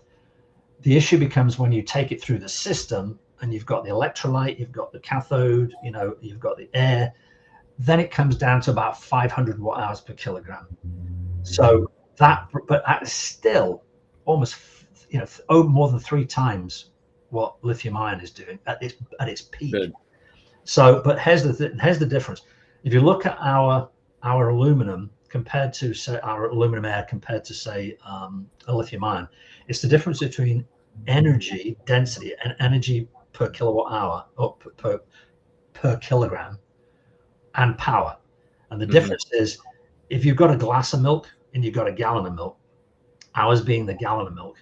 The issue becomes when you take it through the system and you've got the electrolyte, you've got the cathode, you've got the air, then it comes down to about 500 watt hours per kilogram. So that's still almost, more than 3 times what lithium ion is doing at its peak. Good. So, but here's the difference. If you look at our aluminum compared to, say, our aluminum air compared to, say, a lithium ion, it's the difference between energy density and energy per kilowatt hour or per kilogram and power. And the difference is, if you've got a glass of milk and you've got a gallon of milk, ours being the gallon of milk,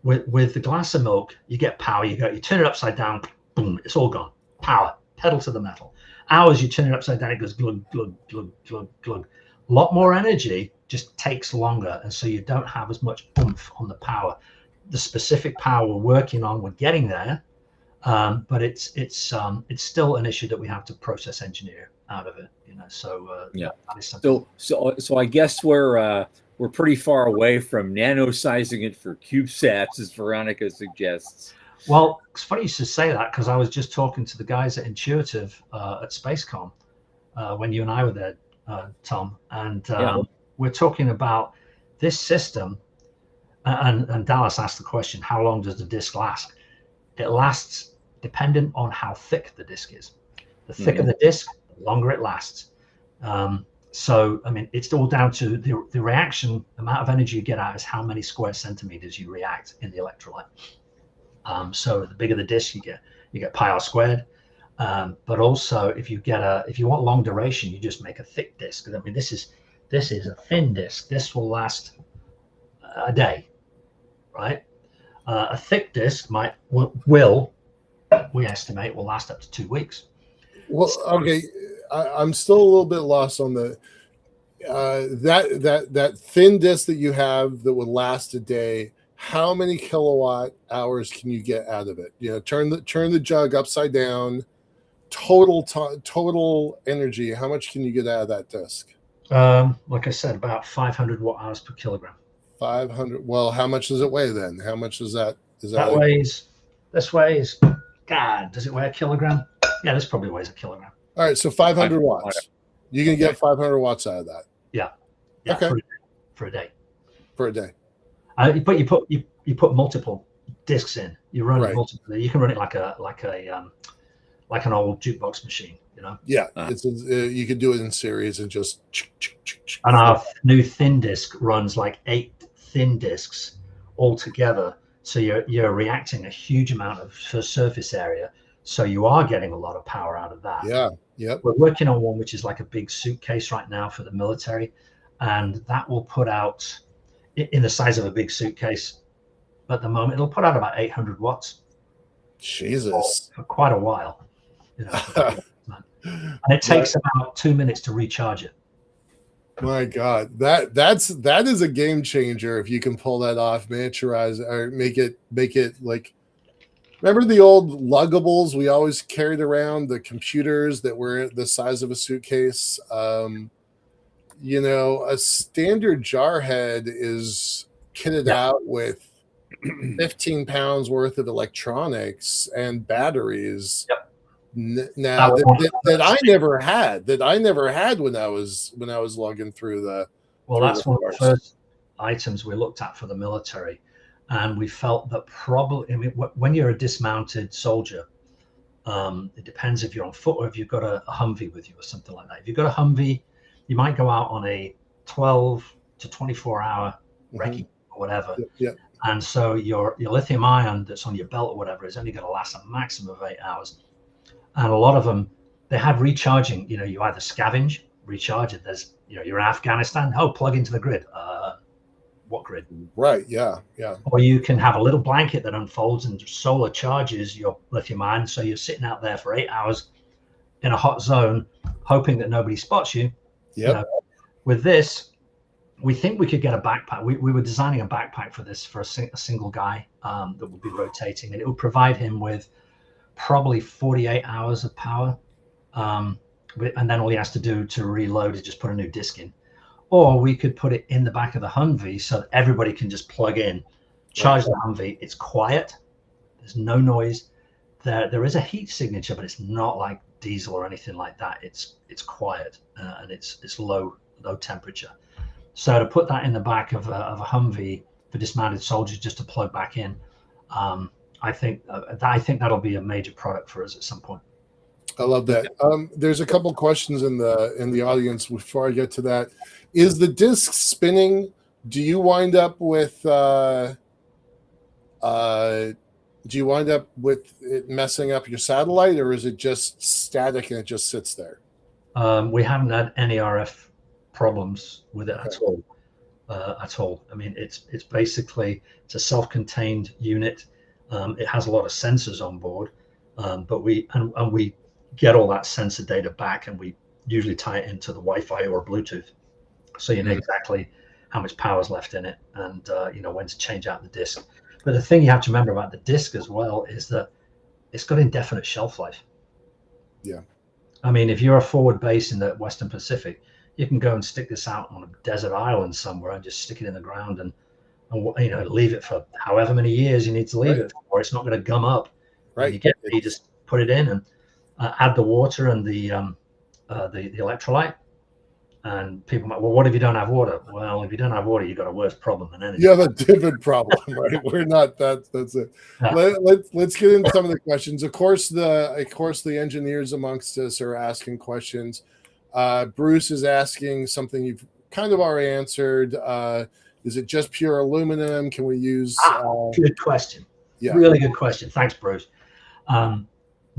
with the glass of milk, you get power. You turn it upside down, boom, it's all gone. Power, pedal to the metal. Ours, you turn it upside down, it goes glug, glug, glug, glug, glug. A lot more energy, just takes longer, and so you don't have as much oomph on the power. The specific power we're working on, we're getting there, but it's still an issue that we have to process engineer out of it. So yeah. That is something. So I guess we're pretty far away from nano-sizing it for CubeSats, as Veronica suggests. Well, it's funny you should say that, because I was just talking to the guys at Intuitive at SpaceCom when you and I were there, Tom, and we're talking about this system. And Dallas asked the question, how long does the disk last? It lasts dependent on how thick the disk is. The thicker the disk, the longer it lasts. So, I mean, it's all down to the reaction. The amount of energy you get out is how many square centimeters you react in the electrolyte. So the bigger the disk, you get pi r squared. But also, if you want long duration, you just make a thick disc. I mean, this is a thin disc. This will last a day, right? A thick disc will we estimate will last up to 2 weeks. Well, okay, I'm still a little bit lost on the that thin disc that you have that would last a day. How many kilowatt hours can you get out of it? Turn the jug upside down. Total energy. How much can you get out of that disc? Like I said, about 500 watt hours per kilogram. 500. Well, how much does it weigh then? How much is that? This weighs. God, does it weigh a kilogram? Yeah, this probably weighs a kilogram. All right, so 500 watts. You can get 500 watts out of that. Yeah. Okay. For a day. For a day. But you put multiple discs in. You run it multiple. You can run it like an old jukebox machine. Yeah, you could do it in series and just. And our new thin disc runs like 8 thin discs all together. So you're reacting a huge amount of surface area. So you are getting a lot of power out of that. Yeah. Yep. We're working on one which is like a big suitcase right now for the military, and that will put out in the size of a big suitcase. At the moment, it'll put out about 800 watts. Jesus. For quite a while. And it takes about 2 minutes to recharge it. My God, that is a game changer if you can pull that off, miniaturize or make it like. Remember the old luggables we always carried around, the computers that were the size of a suitcase? A standard jarhead is kitted out with 15 pounds worth of electronics and batteries. Yep. Now that I never had when I was logging through the. Well, that's one of the first items we looked at for the military, and we felt that probably. I mean, when you're a dismounted soldier, it depends if you're on foot or if you've got a Humvee with you or something like that. If you've got a Humvee, you might go out on a 12 to 24 hour recce or whatever. Yep. And so your lithium ion that's on your belt or whatever is only going to last a maximum of 8 hours. And a lot of them, they had recharging. You either scavenge, recharge it. There's, you're in Afghanistan. Oh, plug into the grid. What grid? Right. Yeah. Or you can have a little blanket that unfolds and solar charges your lithium ion. So you're sitting out there for 8 hours in a hot zone, hoping that nobody spots you. Yeah. With this, we think we could get a backpack. We were designing a backpack for this for a single guy that would be rotating, and it would provide him with probably 48 hours of power. And then all he has to do to reload is just put a new disc in. Or we could put it in the back of the Humvee so that everybody can just plug in, charge the Humvee. It's quiet. There's no noise. There is a heat signature, but it's not like diesel or anything like that. It's quiet and it's low temperature. So to put that in the back of a Humvee for dismounted soldiers just to plug back in, I think that'll be a major product for us at some point. I love that. There's a couple questions in the audience before I get to that. Is the disc spinning? Do you wind up with it messing up your satellite, or is it just static and it just sits there? We haven't had any RF problems with it at all. I mean, it's basically a self-contained unit. It has a lot of sensors on board, but we get all that sensor data back, and we usually tie it into the Wi-Fi or Bluetooth, so you know exactly how much power is left in it, and when to change out the disk. But the thing you have to remember about the disk as well is that it's got indefinite shelf life. Yeah. I mean, if you're a forward base in the Western Pacific, you can go and stick this out on a desert island somewhere and just stick it in the ground and leave it for however many years you need to leave it for. It's not going to gum up. Right. You just put it in and add the water and the electrolyte. And people might, well, what if you don't have water? Well, if you don't have water, you've got a worse problem than anything. You have a different problem, right? We're not that's it. Yeah. Let's get into some of the questions. Of course, the engineers amongst us are asking questions. Bruce is asking something you've kind of already answered. Is it just pure aluminum? Can we use? Good question. Yeah. Really good question. Thanks, Bruce.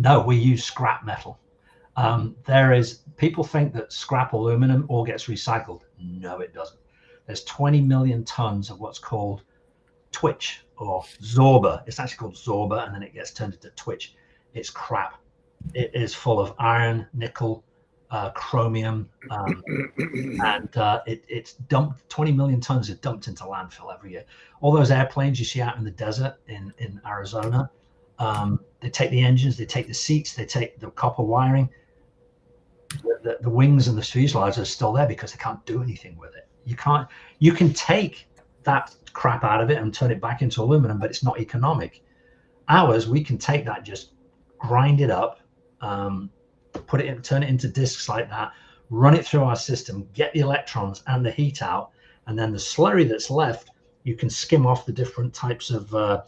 No, we use scrap metal. People think that scrap aluminum all gets recycled. No, it doesn't. There's 20 million tons of what's called twitch or zorba. It's actually called zorba, and then it gets turned into twitch. It's crap. It is full of iron, nickel, chromium, and it's dumped. 20 million tons is dumped into landfill every year. All those airplanes you see out in the desert in Arizona, they take the engines, they take the seats, they take the copper wiring. The wings and the fuselage are still there because they can't do anything with it. You can take that crap out of it and turn it back into aluminum, but it's not economic. Ours, we can take that, just grind it up, put it in, turn it into discs like that, run it through our system, get the electrons and the heat out, and then the slurry that's left, you can skim off the different types of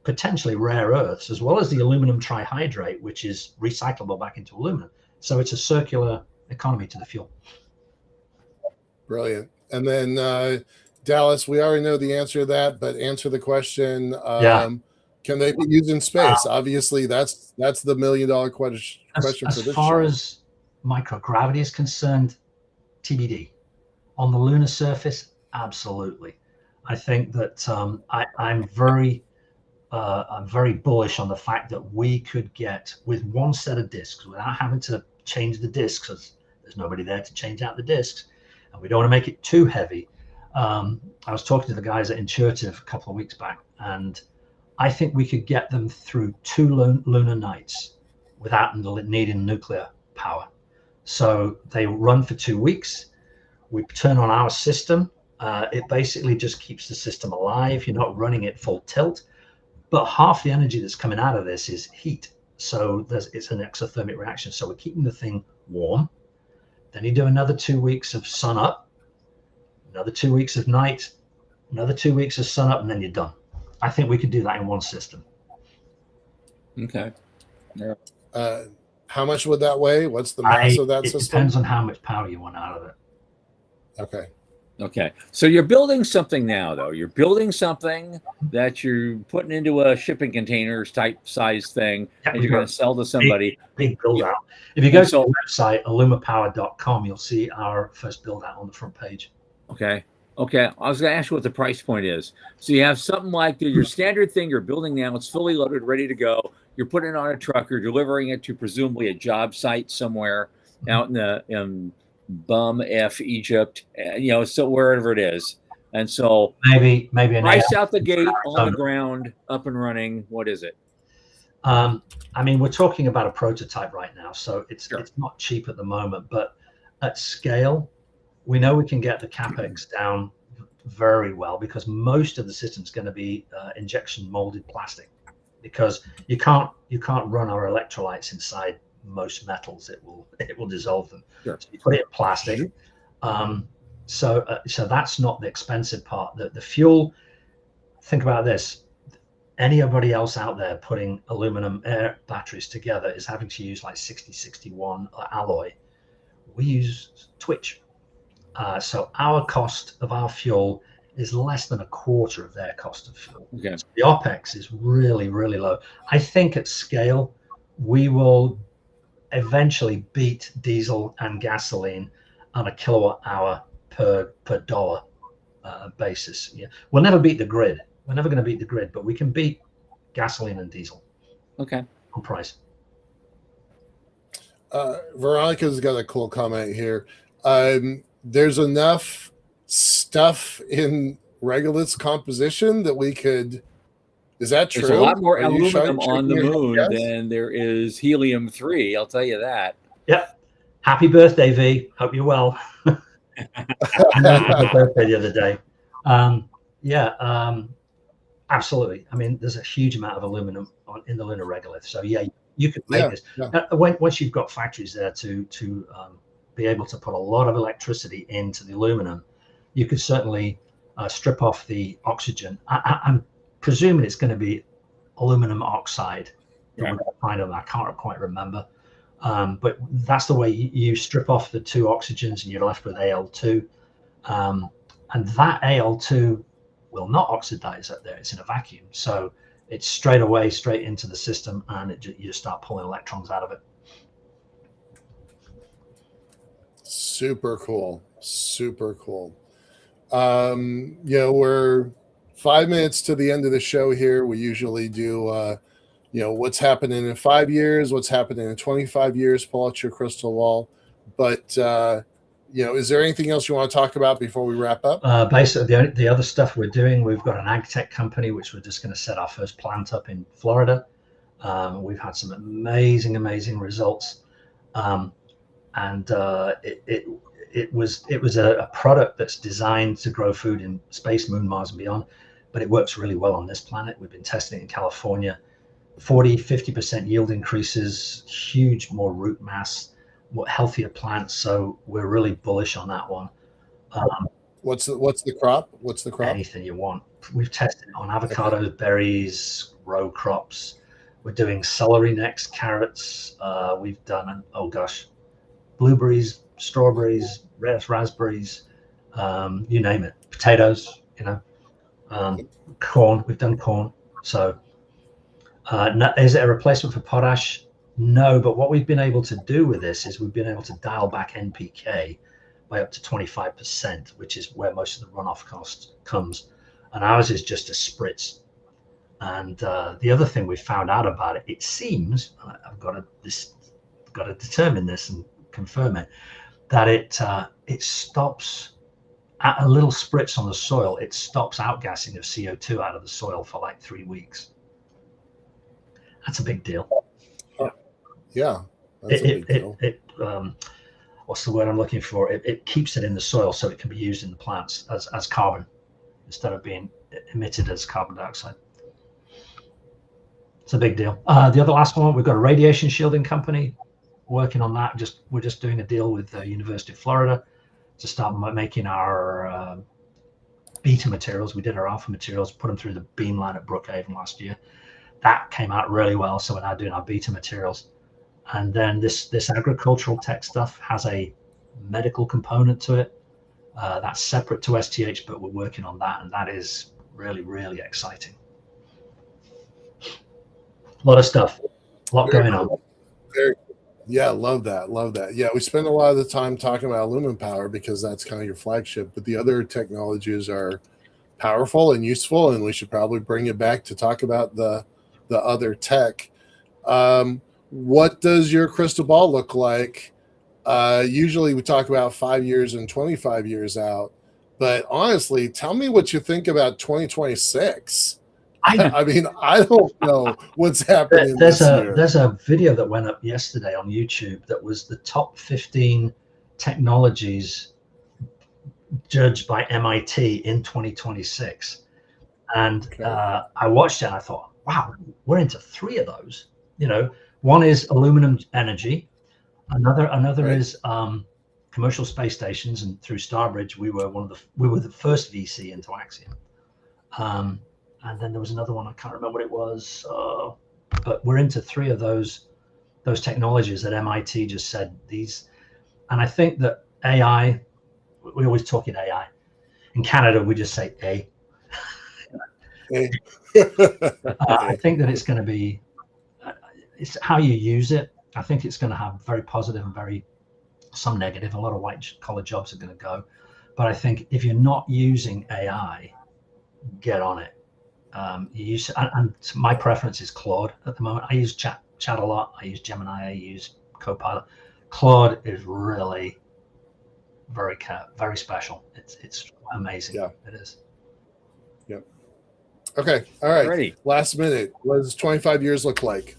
potentially rare earths, as well as the aluminum trihydrate, which is recyclable back into aluminum. So it's a circular economy to the fuel. Brilliant. And then Dallas, we already know the answer to that, but answer the question. Can they be used in space? Obviously, that's the $1 million question for this show. As far as microgravity is concerned, TBD. On the lunar surface, absolutely. I think that I'm very bullish on the fact that we could get, with one set of discs, without having to change the discs, because there's nobody there to change out the discs, and we don't want to make it too heavy. I was talking to the guys at Intuitive a couple of weeks back, and I think we could get them through 2 lunar nights without needing nuclear power. So they run for 2 weeks. We turn on our system. It basically just keeps the system alive. You're not running it full tilt, but half the energy that's coming out of this is heat. So it's an exothermic reaction. So we're keeping the thing warm. Then you do another 2 weeks of sun up, another 2 weeks of night, another 2 weeks of sun up, and then you're done. I think we could do that in one system. Okay. Yeah. How much would that weigh? What's the mass of that system? It depends on how much power you want out of it. Okay. Okay. So you're building something now, though. You're building something that you're putting into a shipping containers type size thing, and you're going to sell to somebody. Big build out. If you go to our website, alumapower.com, you'll see our first build out on the front page. Okay. Okay. I was going to ask you what the price point is. So you have something like your standard thing you're building now. It's fully loaded, ready to go. You're putting it on a truck. You're delivering it to presumably a job site somewhere out in Bum F Egypt, so wherever it is. And so maybe price out the gate, on the ground, up and running. What is it? I mean, we're talking about a prototype right now, so it's not cheap at the moment, but at scale, we know we can get the capex down very well, because most of the system's going to be injection molded plastic, because you can't run our electrolytes inside most metals. It will dissolve them. Sure. So you put it in plastic. So that's not the expensive part. The fuel, think about this. Anybody else out there putting aluminum air batteries together is having to use like 6061 alloy. We use twitch. So our cost of our fuel is less than a quarter of their cost of fuel. Okay. So the OPEX is really, really low. I think at scale, we will eventually beat diesel and gasoline on a kilowatt hour per dollar basis. Yeah, we'll never beat the grid. We're never going to beat the grid, but we can beat gasoline and diesel. Okay. On price. Veronica's got a cool comment here. There's enough stuff in Regolith's composition that we could. Is that true? There's a lot more aluminum on the moon than there is helium-3. I'll tell you that. Yep. Happy birthday, V. Hope you're well. My birthday the other day. Absolutely. I mean, there's a huge amount of aluminum in the lunar regolith. So yeah, you could make this. Yeah. Once you've got factories there to be able to put a lot of electricity into the aluminum, you could certainly strip off the oxygen. I'm presuming it's going to be aluminum oxide. Yeah. I can't quite remember. But that's the way you strip off the 2 oxygens and you're left with Al2. And that Al2 will not oxidize up there. It's in a vacuum. So it's straight away, straight into the system, and you just start pulling electrons out of it. Super cool. Super cool. We're 5 minutes to the end of the show here. We usually do, what's happening in 5 years, what's happening in 25 years, pull out your crystal ball. But, is there anything else you want to talk about before we wrap up? Basically, the other stuff we're doing, we've got an ag tech company, which we're just going to set our first plant up in Florida. We've had some amazing results. It was a product that's designed to grow food in space, moon, Mars, and beyond, but it works really well on this planet. We've been testing it in California. 40-50% yield increases, huge more root mass, more healthier plants. So we're really bullish on that one. What's the crop? What's the crop? Anything you want. We've tested it on avocados, berries, row crops. We're doing celery next, carrots. We've done blueberries, strawberries, raspberries, you name it, potatoes, corn. We've done corn. So is it a replacement for potash? No, but what we've been able to do with this is we've been able to dial back NPK by up to 25%, which is where most of the runoff cost comes. And ours is just a spritz. And the other thing we found out about it, it seems, I've got to determine this and confirm it, that it stops at a little spritz on the soil. It stops outgassing of CO2 out of the soil for like 3 weeks. That's a big deal. Yeah, that's a big deal. What's the word I'm looking for? It keeps it in the soil so it can be used in the plants as carbon instead of being emitted as carbon dioxide. It's a big deal. The other last one, we've got a radiation shielding company working on that. We're just doing a deal with the University of Florida to start making our beta materials. We did our alpha materials, put them through the beam line at Brookhaven last year. That came out really well. So we're now doing our beta materials. And then this agricultural tech stuff has a medical component to it. That's separate to STH, but we're working on that. And that is really, really exciting. A lot of stuff, a lot going on. Yeah, love that. Yeah, we spend a lot of the time talking about aluminum power because that's kind of your flagship, but the other technologies are powerful and useful, and we should probably bring it back to talk about the other tech. What does your crystal ball look like? Usually we talk about 5 years and 25 years out, but honestly, tell me what you think about 2026. I mean, I don't know what's happening this year. There's a video that went up yesterday on YouTube that was the top 15 technologies judged by MIT in 2026. And okay. I watched it and I thought, wow, we're into 3 of those. One is aluminum energy. Another right. is commercial space stations. And through Starbridge, we were the first VC into Axiom. And then there was another one, I can't remember what it was, but we're into 3 of those technologies that MIT just said these. And I think that AI, we always talk in AI. In Canada, we just say A. I think that it's going to be, it's how you use it. I think it's going to have very positive and some negative. A lot of white collar jobs are going to go. But I think if you're not using AI, get on it. And my preference is Claude at the moment. I use chat a lot. I use Gemini. I use Copilot. Claude is really very special. It's amazing. Yeah, it is. Yep. Okay. All right. Ready. Last minute. What does 25 years look like?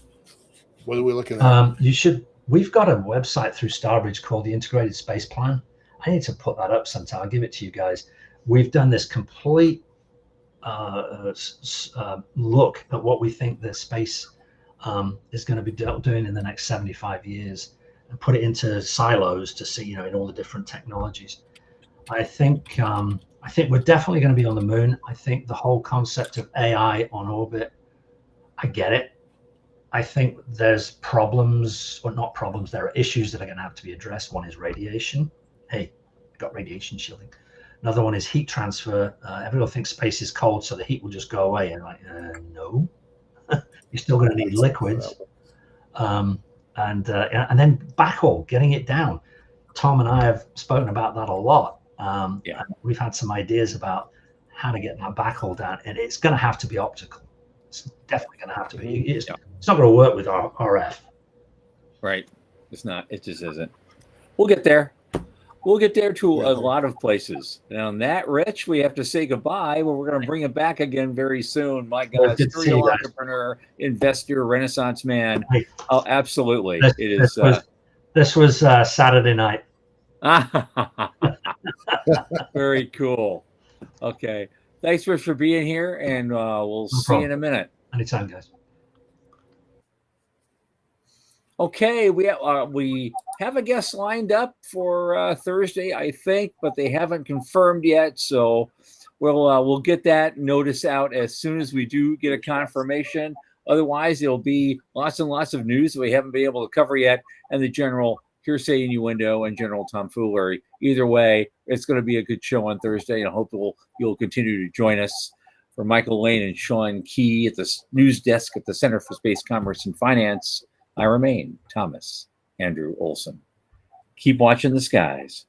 What are we looking at? We've got a website through Starbridge called the Integrated Space Plan. I need to put that up sometime. I'll give it to you guys. We've done this complete look at what we think the space is going to be doing in the next 75 years, and put it into silos to see, in all the different technologies. I think we're definitely going to be on the moon. I think the whole concept of AI on orbit, I get it. I think there's problems, or not problems, there are issues that are going to have to be addressed. One is radiation. Hey, got radiation shielding. Another one is heat transfer. Everyone thinks space is cold, so the heat will just go away. And no, You're still going to need liquids, and then backhaul, getting it down. Tom and I have spoken about that a lot. And we've had some ideas about how to get that backhaul down, and it's going to have to be optical. It's definitely going to have to be. It's not going to work with RF. Right. It's not. It just isn't. We'll get there. We'll get there to a lot of places. And on that, Rich, we have to say goodbye. Well, we're going to bring it back again very soon. My God, serial entrepreneur, investor, Renaissance man. Oh, absolutely. This was Saturday night. Very cool. Okay. Thanks for being here, and we'll see you in a minute. Anytime, guys. Okay, we have a guest lined up for Thursday, I think, but they haven't confirmed yet. So we'll get that notice out as soon as we do get a confirmation. Otherwise, there'll be lots and lots of news that we haven't been able to cover yet, and the general hearsay, innuendo, and general tomfoolery. Either way, it's going to be a good show on Thursday, and I hope you'll continue to join us. For Michael Lane and Sean Key at the news desk at the Center for Space Commerce and Finance, I remain Thomas Andrew Olson. Keep watching the skies.